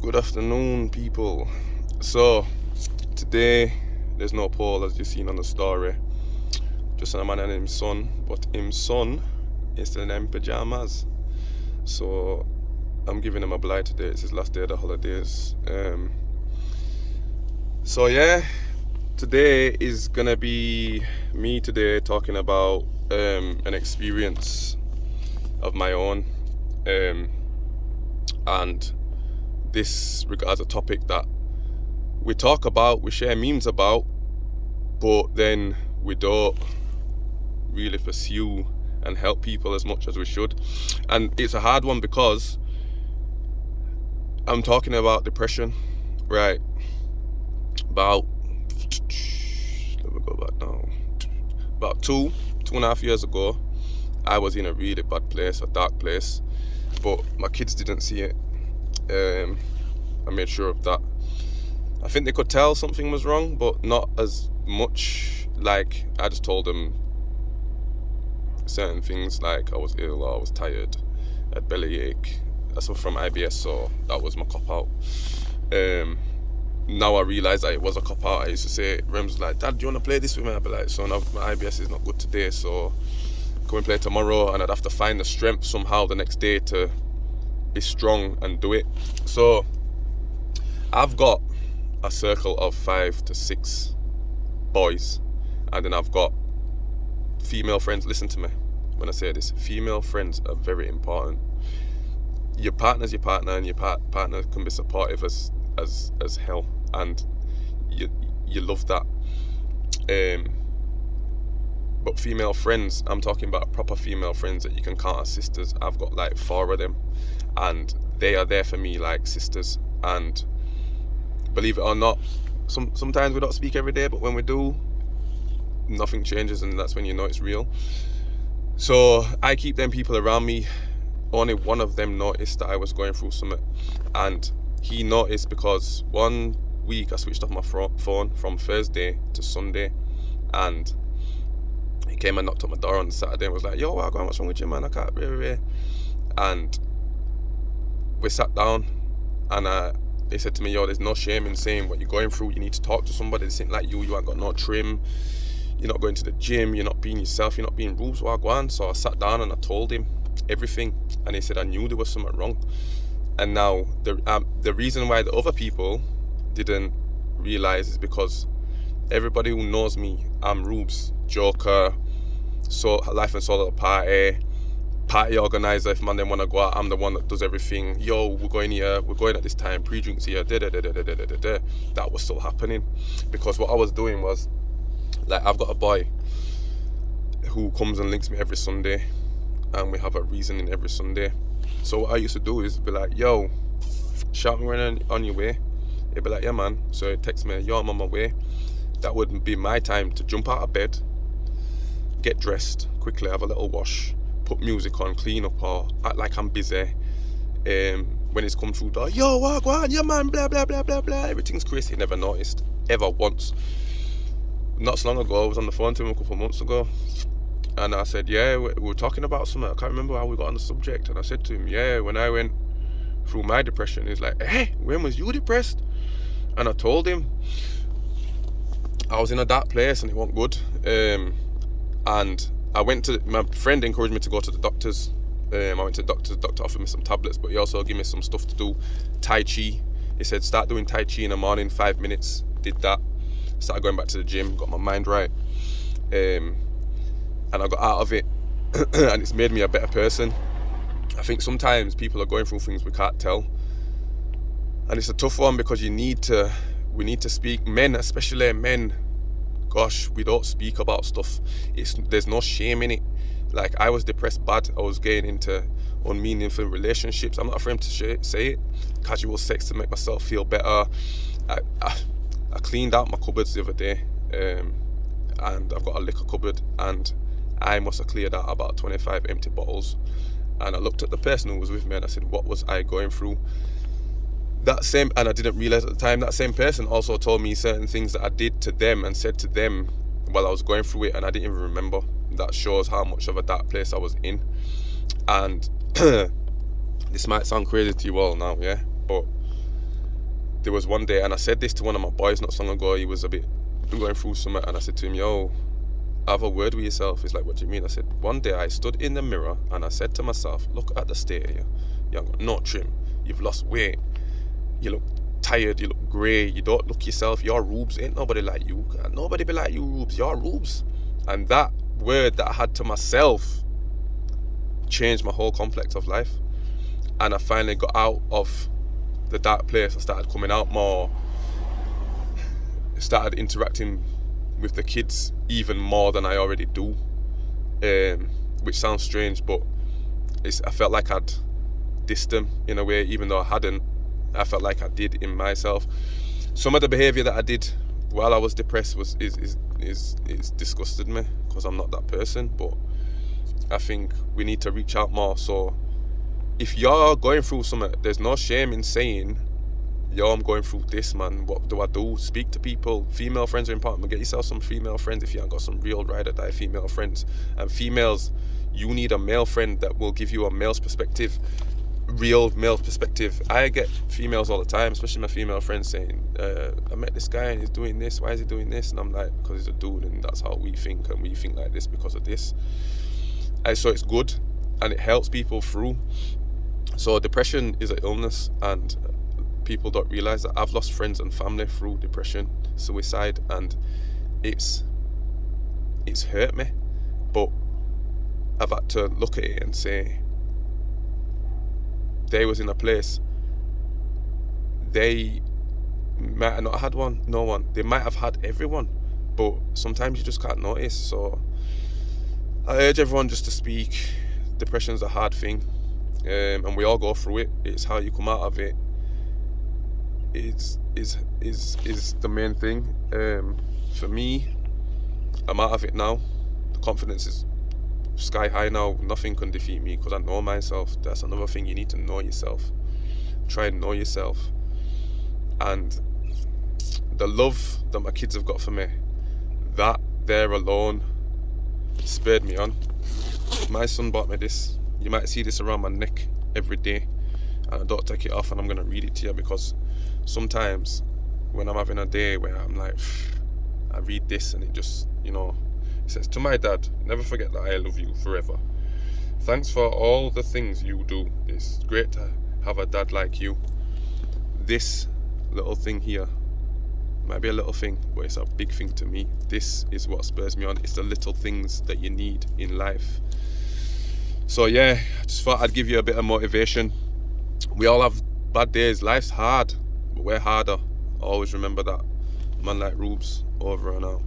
Good afternoon, people. So, today there's no Paul as you've seen on the story. Just a man and his son, but his son is still in pajamas. So, I'm giving him a blight today. It's his last day of the holidays. So yeah, today is gonna be me today talking about an experience of my own, and this regards a topic that we talk about, we share memes about, but then we don't really pursue and help people as much as we should. And it's a hard one because I'm talking about depression, right? About, let me go back now. About two and a half years ago, I was in a really bad place, a dark place, but my kids didn't see it. I made sure of that. I think they could tell something was wrong, but not as much. Like, I just told them certain things, like I was ill or I was tired, I had bellyache. I suffer from IBS, so that was my cop out. Now I realise that it was a cop out. I used to say, Rem's like, Dad, do you want to play this with me? I'd be like, son, my IBS is not good today, so come and play tomorrow. And I'd have to find the strength somehow the next day to be strong and do it. So I've got a circle of 5 to 6 boys, and then I've got female friends. Listen to me when I say this. Female friends are very important. Your partner's your partner, and your partner can be supportive as hell, and you love that. But female friends, I'm talking about proper female friends that you can count as sisters. I've got like 4 of them, and they are there for me like sisters. And believe it or not, sometimes we don't speak every day, but when we do, nothing changes, and that's when you know it's real. So I keep them people around me. Only one of them noticed that I was going through something, and he noticed because one week I switched off my phone from Thursday to Sunday, and he came and knocked on my door on Saturday and was like, yo, what's wrong with you, man? I can't be. And we sat down, and they said to me, yo, there's no shame in saying what you're going through. You need to talk to somebody. This ain't like you ain't got no trim, you're not going to the gym, you're not being yourself, you're not being Rubes Wagwan. So I sat down and I told him everything, and he said I knew there was something wrong. And now the reason why the other people didn't realize is because everybody who knows me, I'm Rubes, Joker, so life and soul at the party organizer. If man them wanna go out, I'm the one that does everything. Yo, we're going here, we're going at this time, pre-drinks here, That was still happening because what I was doing was, like, I've got a boy who comes and links me every Sunday, and we have a reasoning every Sunday. So what I used to do is be like, yo, shout me when on your way. He'd be like, yeah, man. So he'd text me, yo, I'm on my way. That would be my time to jump out of bed, get dressed quickly, have a little wash, put music on, clean up, or act like I'm busy. When it's come through door, yo, what, yeah, man, blah, blah, blah, blah, blah. Everything's crazy. He never noticed, ever once. Not so long ago, I was on the phone to him a couple of months ago, and I said, yeah, we were talking about something. I can't remember how we got on the subject. And I said to him, yeah, when I went through my depression, he's like, hey, when was you depressed? And I told him I was in a dark place and it wasn't good. And I went to, my friend encouraged me to go to the doctors. I went to the doctor offered me some tablets, but he also gave me some stuff to do. Tai Chi. He said, start doing Tai Chi in the morning, 5 minutes. Did that. Started going back to the gym, got my mind right. And I got out of it, and it's made me a better person. I think sometimes people are going through things we can't tell, and it's a tough one because we need to speak. Men, especially men, gosh, we don't speak about stuff. There's no shame in it. Like, I was depressed bad. I was getting into unmeaningful relationships. I'm not afraid to say it. Casual sex to make myself feel better. I cleaned out my cupboards the other day, and I've got a liquor cupboard, and I must have cleared out about 25 empty bottles. And I looked at the person who was with me and I said, what was I going through? And I didn't realize at the time, that same person also told me certain things that I did to them and said to them while I was going through it, and I didn't even remember. That shows how much of a dark place I was in. And this might sound crazy to you all now, yeah, but there was one day, and I said this to one of my boys not so long ago. He was a bit going through something, and I said to him, yo, have a word with yourself. He's like, what do you mean? I said, one day I stood in the mirror and I said to myself, look at the state of you. You're not trim. You've lost weight. You look tired. You look grey. You don't look yourself. You're Rubes. Ain't nobody like you. Can't nobody be like you, Rubes. You're Rubes. And that word that I had to myself changed my whole complex of life. And I finally got out of the dark place. I started coming out more. Started interacting with the kids even more than I already do, which sounds strange, but I felt like I'd dissed them in a way, even though I hadn't. I felt like I did in myself. Some of the behaviour that I did while I was depressed is disgusted me, because I'm not that person. But I think we need to reach out more. So if you're going through something, there's no shame in saying, yo, I'm going through this, man. What do I do? Speak to people. Female friends are important. Get yourself some female friends if you haven't got some real ride or die female friends. And females, you need a male friend that will give you a male's perspective, real male perspective. I get females all the time, especially my female friends, saying, I met this guy and he's doing this. Why is he doing this? And I'm like, because he's a dude and that's how we think, and we think like this because of this. And so it's good and it helps people through. So depression is an illness, and people don't realize that I've lost friends and family through depression, suicide, and it's hurt me. But I've had to look at it and say, they was in a place, they might have not had no one. They might have had everyone, but sometimes you just can't notice. So I urge everyone just to speak. Depression's a hard thing, and we all go through it. It's how you come out of it is the main thing. For me, I'm out of it now. The confidence is sky high now. Nothing can defeat me because I know myself. That's another thing, you need to know yourself. Try and know yourself. And the love that my kids have got for me, that there alone spurred me on. My son bought me this. You might see this around my neck every day, and I don't take it off, and I'm going to read it to you, because sometimes when I'm having a day where I'm like, I read this and it just, it says, to my dad, never forget that I love you forever. Thanks for all the things you do. It's great to have a dad like you. This little thing here might be a little thing, but it's a big thing to me. This is what spurs me on. It's the little things that you need in life. So yeah, I just thought I'd give you a bit of motivation. We all have bad days. Life's hard, but we're harder. Always remember that. Man like Rubes, over and out.